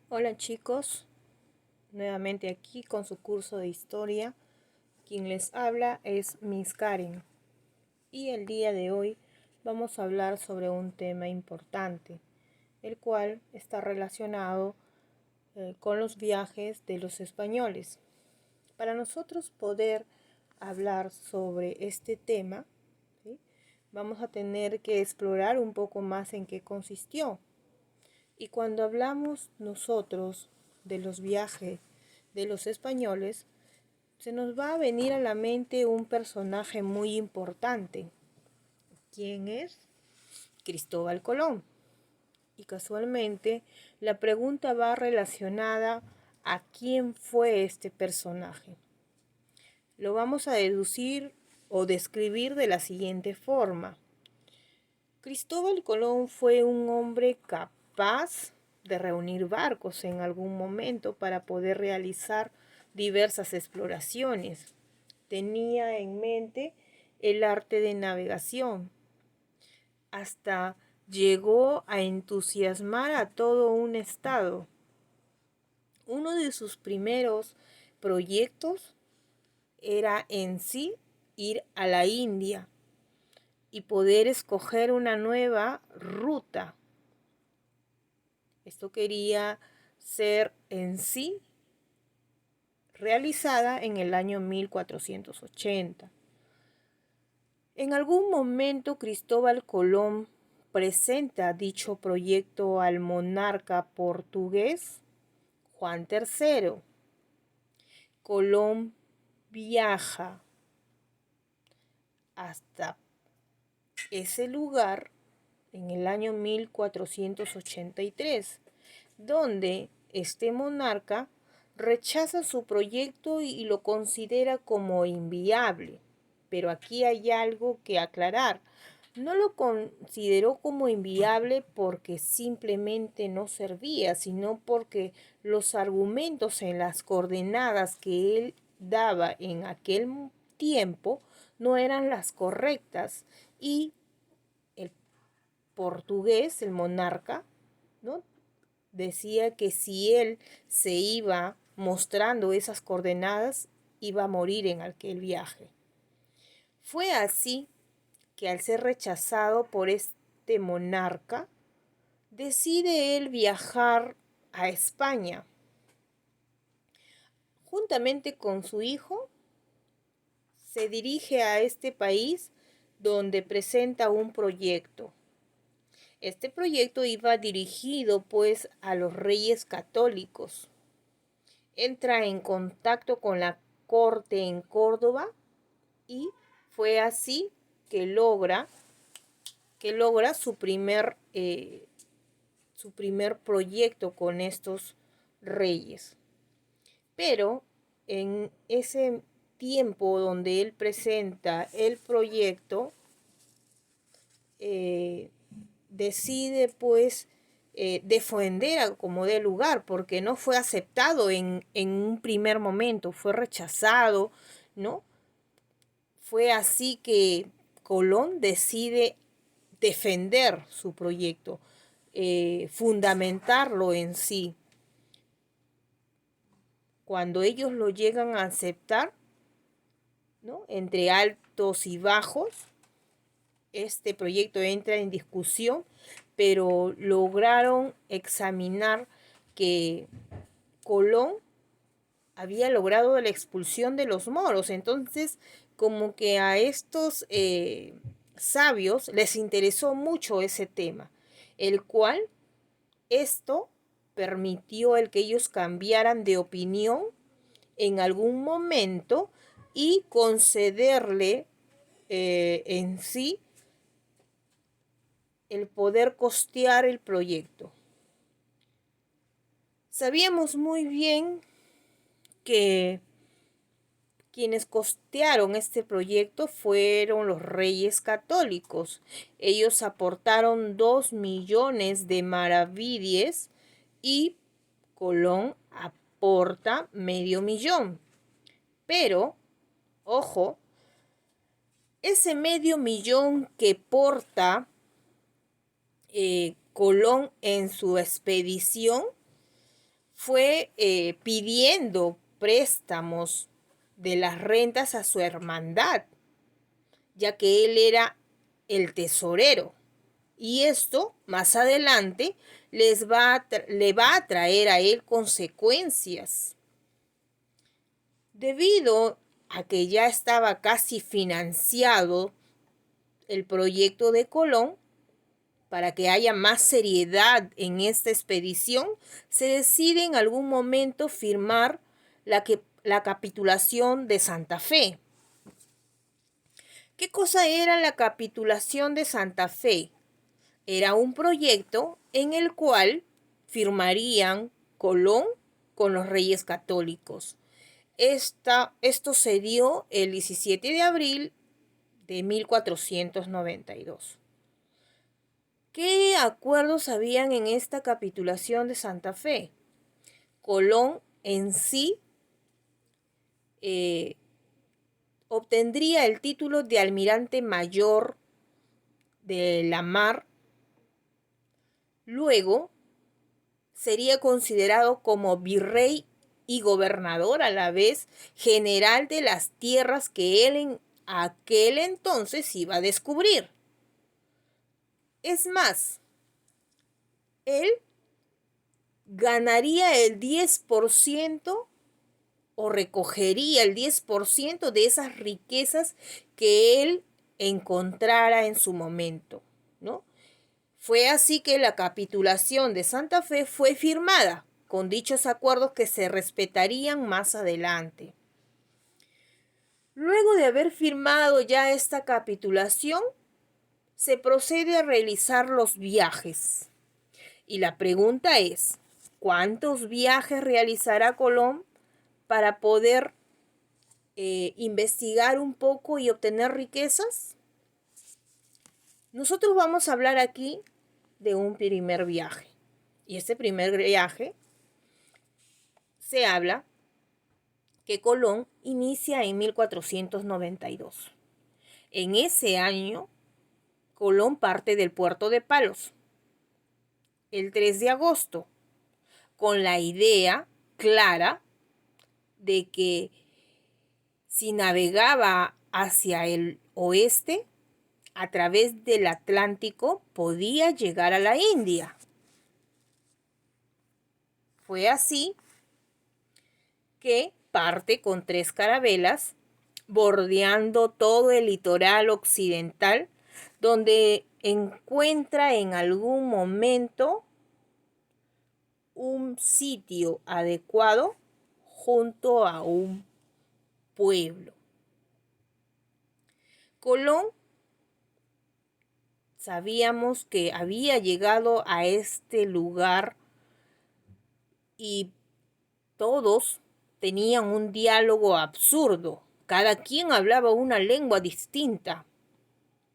Hola chicos, nuevamente aquí con su curso de historia. Quien les habla es Miss Karen y el día de hoy vamos a hablar sobre un tema importante, el cual está relacionado con los viajes de los españoles. Para nosotros poder hablar sobre este tema, ¿sí?, vamos a tener que explorar un poco más en qué consistió. Y cuando hablamos nosotros de los viajes de los españoles, se nos va a venir a la mente un personaje muy importante. ¿Quién es? Cristóbal Colón. Y casualmente la pregunta va relacionada a quién fue este personaje. Lo vamos a deducir o describir de la siguiente forma. Cristóbal Colón fue un hombre capaz de reunir barcos en algún momento para poder realizar diversas exploraciones. Tenía en mente el arte de navegación. Hasta llegó a entusiasmar a todo un estado. Uno de sus primeros proyectos era en sí ir a la India y poder escoger una nueva ruta. Esto quería ser en sí realizada en el año 1480. En algún momento Cristóbal Colón presenta dicho proyecto al monarca portugués Juan III. Colón viaja hasta ese lugar en el año 1483, donde este monarca rechaza su proyecto y lo considera como inviable. Pero aquí hay algo que aclarar. No lo consideró como inviable porque simplemente no servía, sino porque los argumentos en las coordenadas que él daba en aquel tiempo no eran las correctas y el portugués, el monarca, ¿no?, decía que si él se iba mostrando esas coordenadas, iba a morir en aquel viaje. Fue así que al ser rechazado por este monarca, decide él viajar a España. Juntamente con su hijo, se dirige a este país donde presenta un proyecto. Este proyecto iba dirigido pues a los reyes católicos. Entra en contacto con la corte en Córdoba y fue así que logra su primer proyecto con estos reyes. Pero en ese tiempo donde él presenta el proyecto, decide pues defender a como dé lugar, porque no fue aceptado en un primer momento, fue rechazado, ¿no? Fue así que Colón decide defender su proyecto, fundamentarlo en sí. Cuando ellos lo llegan a aceptar, ¿no?, entre altos y bajos, este proyecto entra en discusión, pero lograron examinar que Colón había logrado la expulsión de los moros. Entonces, como que a estos sabios les interesó mucho ese tema, el cual esto permitió el que ellos cambiaran de opinión en algún momento y concederle en sí el poder costear el proyecto. Sabíamos muy bien que quienes costearon este proyecto fueron los reyes católicos. Ellos aportaron 2 millones de maravedíes y Colón aporta medio millón. Pero, ojo, ese medio millón que porta Colón en su expedición fue pidiendo préstamos de las rentas a su hermandad, ya que él era el tesorero. Y esto más adelante le va a traer a él consecuencias. Debido a que ya estaba casi financiado el proyecto de Colón, para que haya más seriedad en esta expedición, se decide en algún momento firmar la capitulación de Santa Fe. ¿Qué cosa era la capitulación de Santa Fe? Era un proyecto en el cual firmarían Colón con los Reyes Católicos. Esto se dio el 17 de abril de 1492. ¿Qué acuerdos habían en esta capitulación de Santa Fe? Colón en sí obtendría el título de almirante mayor de la mar. Luego sería considerado como virrey y gobernador a la vez general de las tierras que él en aquel entonces iba a descubrir. Es más, él ganaría el 10% o recogería el 10% de esas riquezas que él encontrara en su momento, ¿no? Fue así que la capitulación de Santa Fe fue firmada con dichos acuerdos que se respetarían más adelante. Luego de haber firmado ya esta capitulación, se procede a realizar los viajes. Y la pregunta es, ¿cuántos viajes realizará Colón para poder investigar un poco y obtener riquezas? Nosotros vamos a hablar aquí de un primer viaje. Y este primer viaje se habla que Colón inicia en 1492. En ese año, Colón parte del puerto de Palos el 3 de agosto con la idea clara de que si navegaba hacia el oeste, a través del Atlántico, podía llegar a la India. Fue así que parte con 3 carabelas, bordeando todo el litoral occidental, donde encuentra en algún momento un sitio adecuado junto a un pueblo. Colón sabíamos que había llegado a este lugar y todos tenían un diálogo absurdo. Cada quien hablaba una lengua distinta.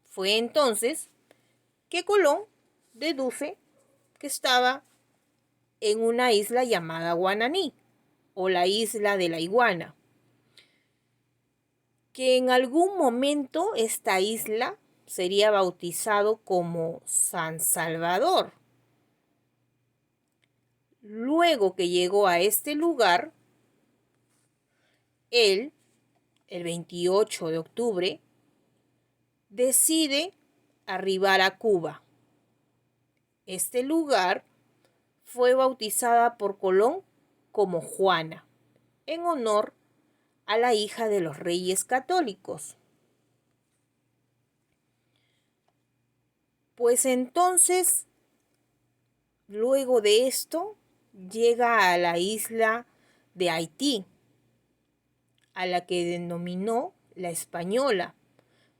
Fue entonces que Colón deduce que estaba en una isla llamada Guananí, o la isla de la iguana, que en algún momento esta isla sería bautizado como San Salvador. Luego que llegó a este lugar, él, el 28 de octubre, decide arribar a Cuba. Este lugar fue bautizada por Colón como Juana, en honor a la hija de los Reyes Católicos. Pues entonces, luego de esto, llega a la isla de Haití, a la que denominó la Española,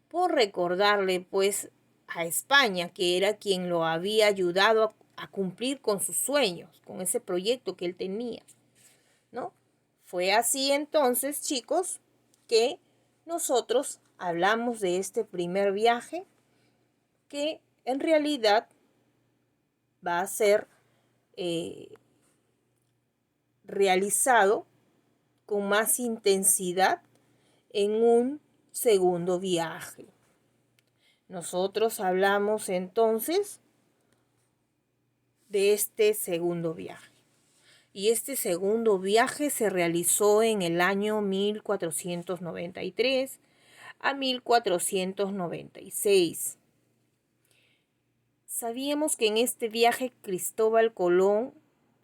por recordarle pues a España, que era quien lo había ayudado a cumplir con sus sueños, con ese proyecto que él tenía, ¿no? Fue así entonces, chicos, que nosotros hablamos de este primer viaje que en realidad va a ser realizado con más intensidad en un segundo viaje. Nosotros hablamos entonces de este segundo viaje. y este segundo viaje se realizó en el año 1493 a 1496. Sabíamos que en este viaje Cristóbal Colón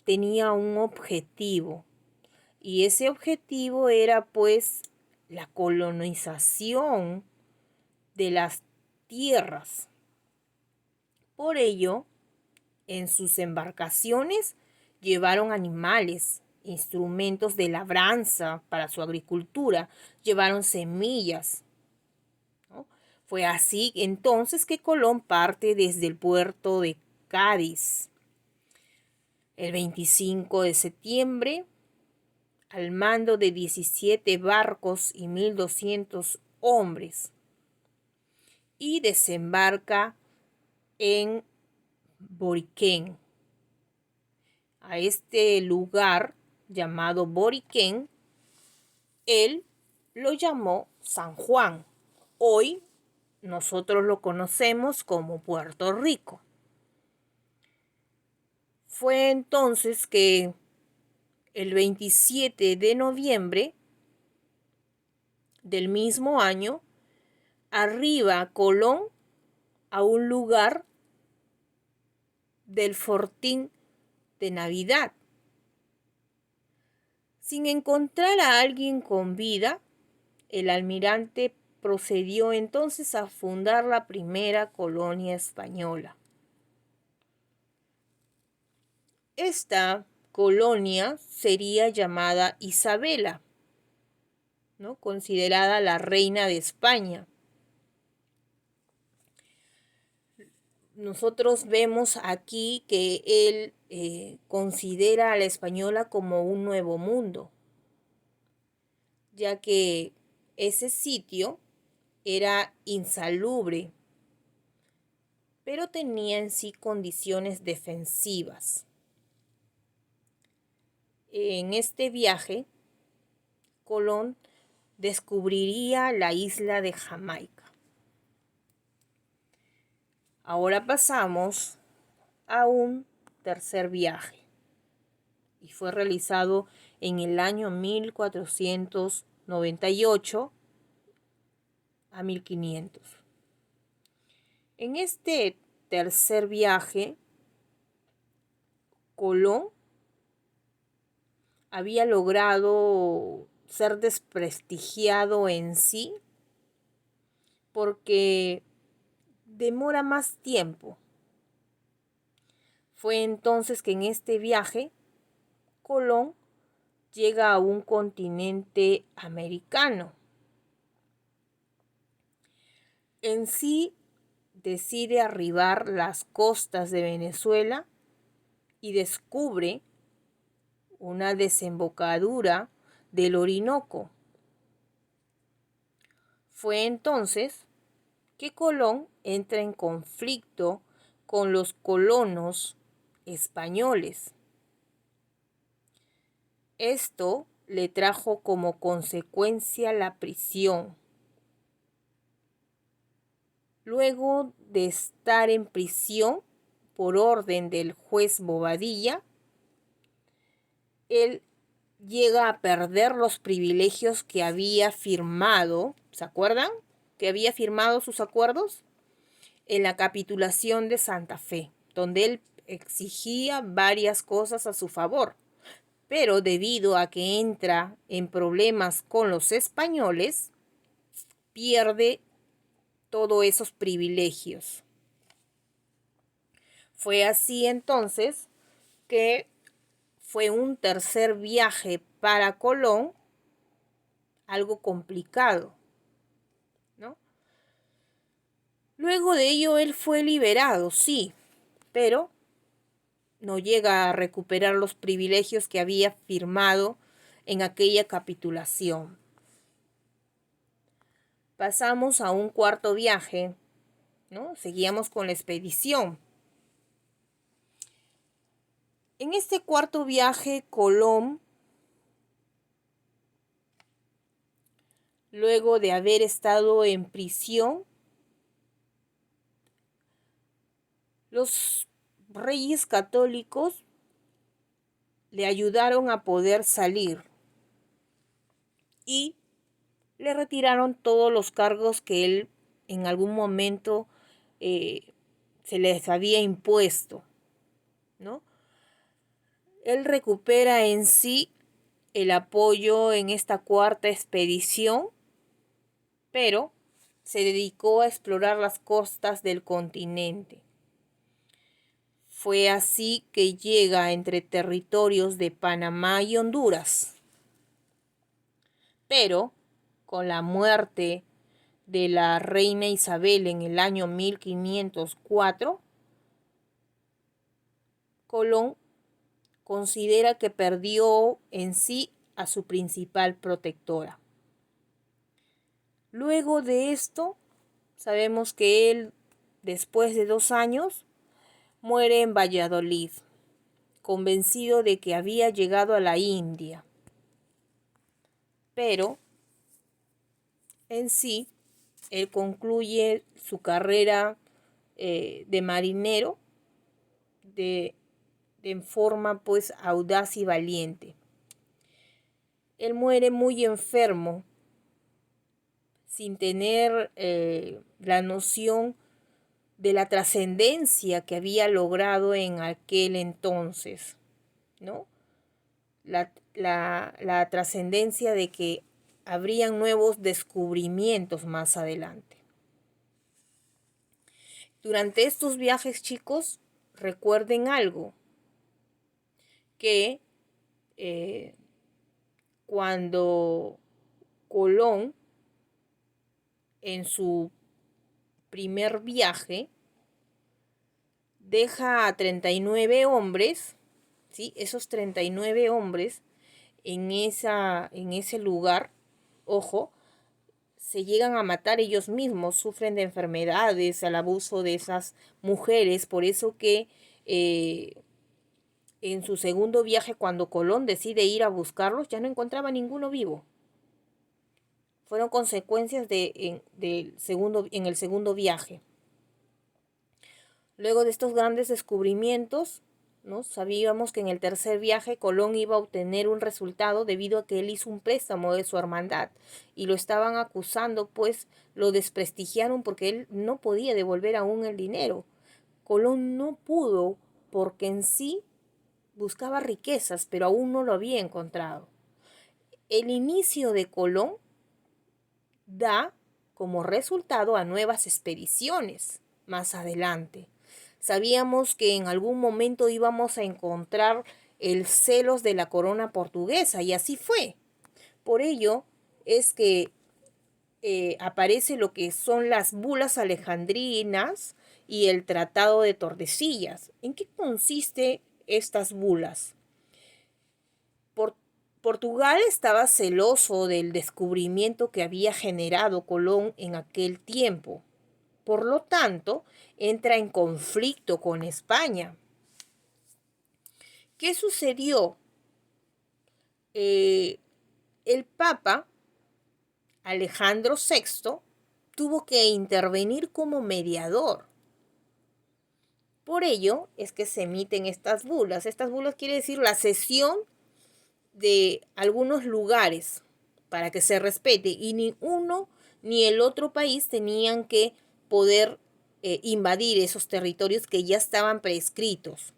tenía un objetivo, y ese objetivo era pues la colonización de las tierras. Por ello, en sus embarcaciones llevaron animales, instrumentos de labranza para su agricultura, llevaron semillas, ¿no? Fue así entonces que Colón parte desde el puerto de Cádiz el 25 de septiembre al mando de 17 barcos y 1.200 hombres, y desembarca en Boriquén. A este lugar llamado Boriquén, él lo llamó San Juan. Hoy nosotros lo conocemos como Puerto Rico. Fue entonces que el 27 de noviembre del mismo año arriba Colón a un lugar del Fortín de Navidad. Sin encontrar a alguien con vida, el almirante procedió entonces a fundar la primera colonia española. Esta colonia sería llamada Isabela, ¿no? Considerada la reina de España. Nosotros vemos aquí que él considera a la española como un nuevo mundo, ya que ese sitio era insalubre, pero tenía en sí condiciones defensivas. En este viaje, Colón descubriría la isla de Jamaica. Ahora pasamos a un tercer viaje, y fue realizado en el año 1498 a 1500. En este tercer viaje, Colón había logrado ser desprestigiado en sí porque demora más tiempo. Fue entonces que en este viaje Colón llega a un continente americano. En sí decide arribar las costas de Venezuela y descubre una desembocadura del Orinoco. Fue entonces que Colón entra en conflicto con los colonos españoles. Esto le trajo como consecuencia la prisión. Luego de estar en prisión por orden del juez Bobadilla, él llega a perder los privilegios que había firmado. ¿Se acuerdan? Que había firmado sus acuerdos en la capitulación de Santa Fe, donde él exigía varias cosas a su favor. Pero debido a que entra en problemas con los españoles, pierde todos esos privilegios. Fue así entonces que fue un tercer viaje para Colón, algo complicado, ¿no? Luego de ello él fue liberado, sí, pero no llega a recuperar los privilegios que había firmado en aquella capitulación. Pasamos a un cuarto viaje, ¿no? Seguíamos con la expedición. En este cuarto viaje, Colón, luego de haber estado en prisión, los reyes católicos le ayudaron a poder salir y le retiraron todos los cargos que él en algún momento se les había impuesto, ¿no? Él recupera en sí el apoyo en esta cuarta expedición, pero se dedicó a explorar las costas del continente. Fue así que llega entre territorios de Panamá y Honduras. Pero con la muerte de la reina Isabel en el año 1504, Colón considera que perdió en sí a su principal protectora. Luego de esto, sabemos que él, después de 2 años, muere en Valladolid, convencido de que había llegado a la India. Pero, en sí, él concluye su carrera de marinero en forma pues audaz y valiente. Él muere muy enfermo, sin tener la noción de la trascendencia que había logrado en aquel entonces, ¿no? La trascendencia de que habrían nuevos descubrimientos más adelante. Durante estos viajes, chicos, recuerden algo, que cuando Colón, en su primer viaje, deja a 39 hombres, ¿sí? Esos 39 hombres en ese lugar, ojo, se llegan a matar ellos mismos, sufren de enfermedades, al abuso de esas mujeres, por eso que en su segundo viaje, cuando Colón decide ir a buscarlos, ya no encontraba ninguno vivo. Fueron consecuencias en el segundo viaje. Luego de estos grandes descubrimientos, ¿no? Sabíamos que en el tercer viaje Colón iba a obtener un resultado debido a que él hizo un préstamo de su hermandad y lo estaban acusando, pues lo desprestigiaron porque él no podía devolver aún el dinero. Colón no pudo porque en sí buscaba riquezas, pero aún no lo había encontrado. El inicio de Colón da como resultado a nuevas expediciones más adelante. Sabíamos que en algún momento íbamos a encontrar el celos de la corona portuguesa y así fue. Por ello es que aparece lo que son las bulas alejandrinas y el Tratado de Tordesillas. ¿En qué consiste estas bulas? Portugal estaba celoso del descubrimiento que había generado Colón en aquel tiempo. Por lo tanto, entra en conflicto con España. ¿Qué sucedió? El Papa Alejandro VI tuvo que intervenir como mediador. Por ello es que se emiten estas bulas. Estas bulas quiere decir la cesión de algunos lugares para que se respete, y ni uno ni el otro país tenían que poder invadir esos territorios que ya estaban prescritos.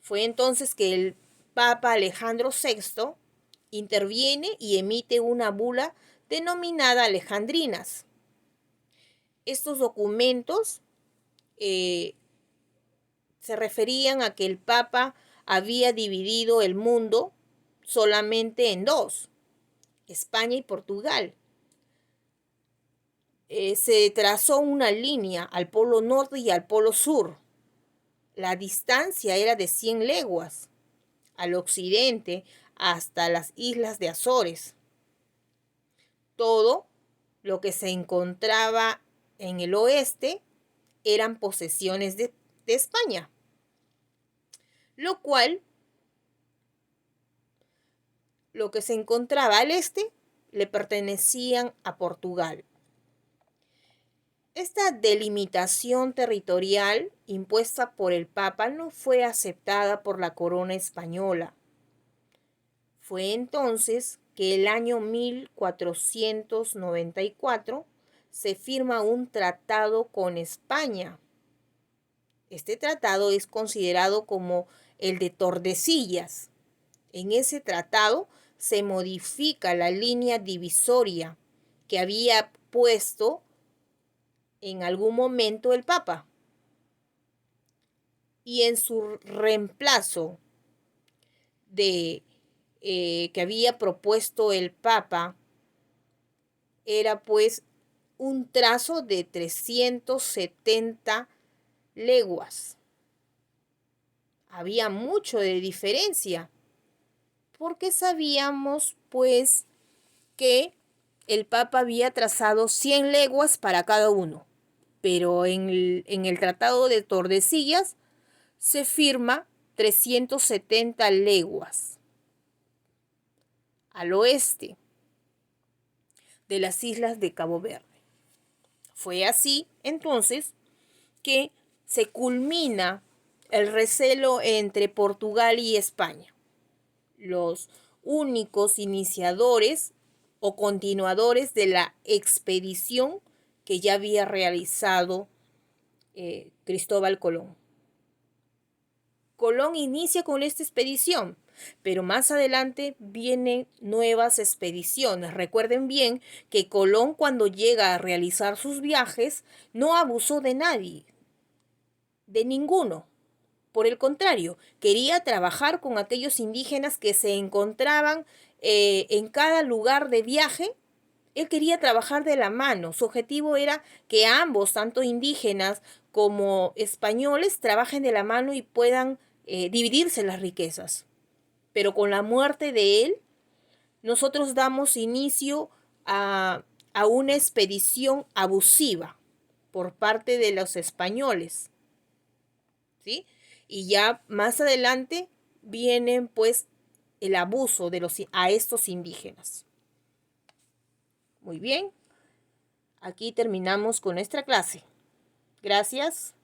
Fue entonces que el Papa Alejandro VI interviene y emite una bula denominada Alejandrinas. Estos documentos se referían a que el Papa había dividido el mundo solamente en dos, España y Portugal. Se trazó una línea al polo norte y al polo sur. La distancia era de 100 leguas al occidente hasta las islas de Azores. Todo lo que se encontraba en el oeste eran posesiones de España, lo cual lo que se encontraba al este le pertenecían a Portugal. Esta delimitación territorial impuesta por el Papa no fue aceptada por la corona española. Fue entonces que el año 1494 se firma un tratado con España. Este tratado es considerado como el de Tordesillas. En ese tratado se modifica la línea divisoria que había puesto en algún momento el Papa. Y en su reemplazo que había propuesto el Papa, era pues un trazo de 370 leguas. Había mucho de diferencia, porque sabíamos pues que el Papa había trazado 100 leguas para cada uno, pero en el Tratado de Tordesillas se firma 370 leguas al oeste de las islas de Cabo Verde. Fue así entonces que se culmina el recelo entre Portugal y España, los únicos iniciadores o continuadores de la expedición que ya había realizado Cristóbal Colón. Colón inicia con esta expedición, pero más adelante vienen nuevas expediciones. Recuerden bien que Colón, cuando llega a realizar sus viajes, no abusó de nadie, de ninguno. Por el contrario, quería trabajar con aquellos indígenas que se encontraban en cada lugar de viaje. Él quería trabajar de la mano. Su objetivo era que ambos, tanto indígenas como españoles, trabajen de la mano y puedan dividirse las riquezas. Pero con la muerte de él, nosotros damos inicio a una expedición abusiva por parte de los españoles, ¿sí? Y ya más adelante vienen pues el abuso a estos indígenas. Muy bien, aquí terminamos con nuestra clase. Gracias.